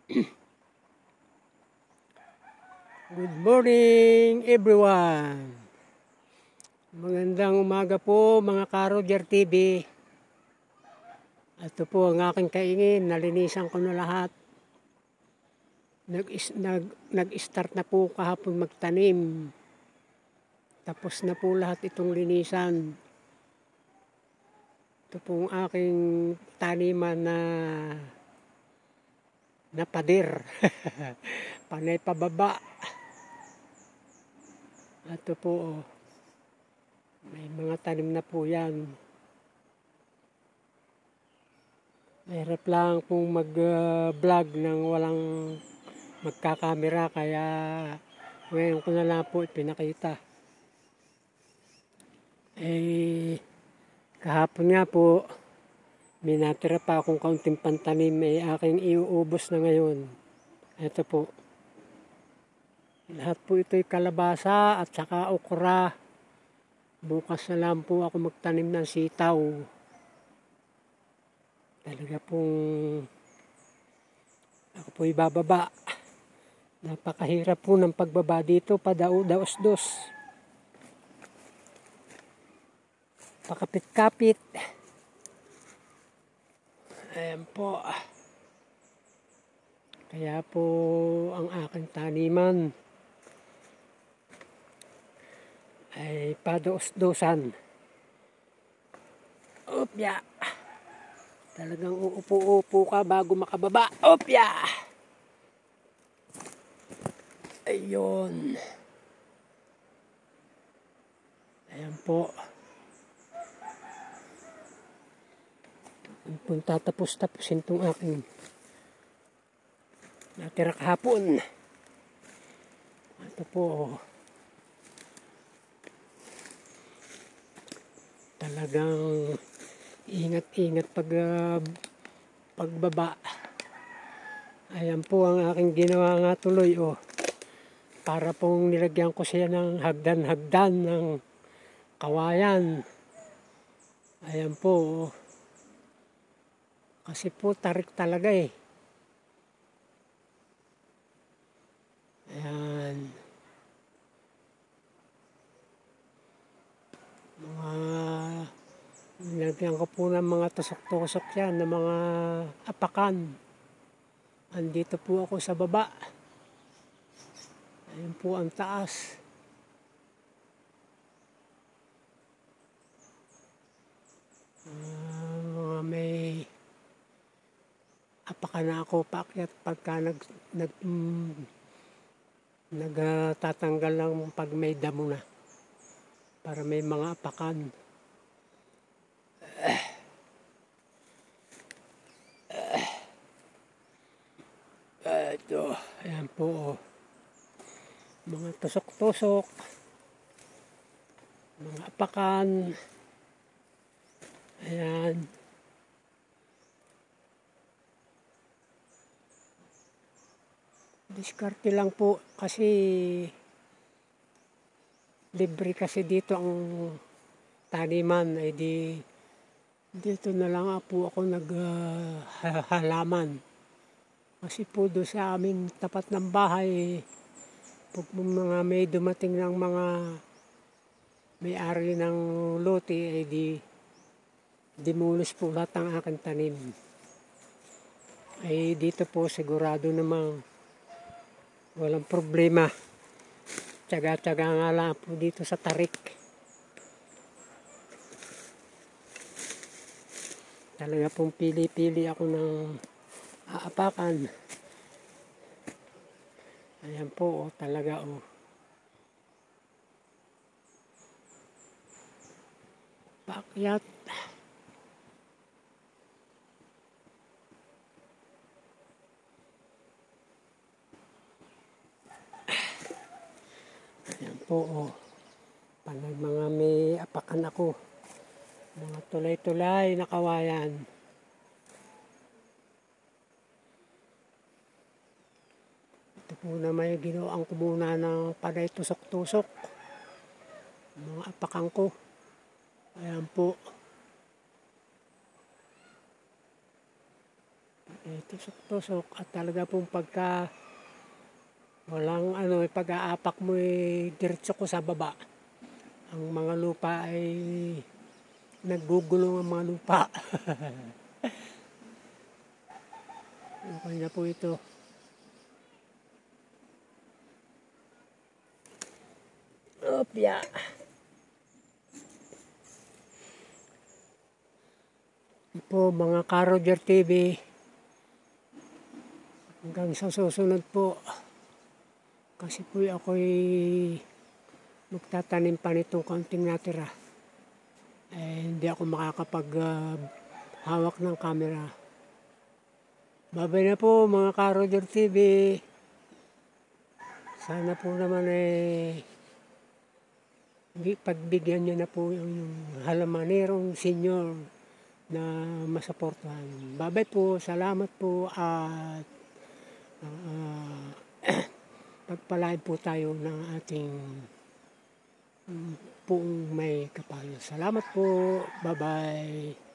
Good morning everyone. Magandang umaga po mga ka-Roger TV. Ito po ang aking kaingin. Nalinisan ko na lahat. Nag-start na po kahapon magtanim. Tapos na po lahat itong linisan. Ito po ang aking taniman na pader. Panay pababa. Ito po, may mga tanim na po yan. Mahirap lang kung mag-vlog nang walang magkakamera, kaya ngayon ko na lang po ipinakita. Kahapon nga po, may natira pa akong kaunting pantanim, aking iuubos na ngayon. Ito po. Lahat po ito'y kalabasa at saka okra. Bukas na lang po ako magtanim ng sitaw. Talaga pong ako po'y bababa. Napakahirap po ng pagbaba dito, padaos-dos. Pakapit-kapit. Ayan po. Kaya po ang aking taniman ay padaos-dosan. Opya! Talagang uupo-upo ka bago makababa. Opya! Ayun. Ayan po. Kung tatapos-tapusin itong aking natira kahapon. Ito po. Talagang ingat-ingat pagbaba. Ayan po ang aking ginawa nga tuloy. Para pong nilagyan ko siya ng hagdan-hagdan ng kawayan. Ayan po. Kasi po tarik talaga eh. Ayan. Nilagyan ko po ng mga tusok-tusok yan, ng mga apakan. Andito po ako sa baba. Ayan po ang taas. Mga may apakan na ako paakyat pagka nagtatanggal lang pag may damo na. Para may mga apakan. Ito, ayan po. Mga tusok-tusok. Mga apakan. Ayan. Diskarte lang po kasi libre kasi dito ang taniman, ay dito na lang po ako naghalaman. Kasi po doon sa amin tapat ng bahay, pag mga may dumating ng mga may-ari ng lote, ay dimulos po lahat ang aking tanim. Ay dito po sigurado namang walang problema. Tsaga-tsaga nga lang po dito sa tarik. Talaga pong pili-pili ako ng aapakan. Ayan po, talaga paakyat. Ayan po, panag mga may apakan ako. Mga tulay-tulay na kawayan. Ito po na may ginawang ko muna ng panay tusok-tusok. Mga apakan ko. Ayan po. tusok-tusok at talaga pong pagka walang pag-aapak mo diretso ko sa baba. Ang mga lupa ay naggugulong ang mga lupa. Okay na po ito. Opya. Ito po mga Ka-Roger TV. Hanggang sa susunod po. Kasi po ako'y magtatanim pa nitong kaunting natira. Hindi ako makakapag hawak ng camera. Babay na po mga Ka-Roger TV. Sana po naman pagbigyan niyo na po yung halamanerong senior na masuportahan. Babay po, salamat po at pagpalain po tayo ng ating puong may kapal. Salamat po. Bye-bye.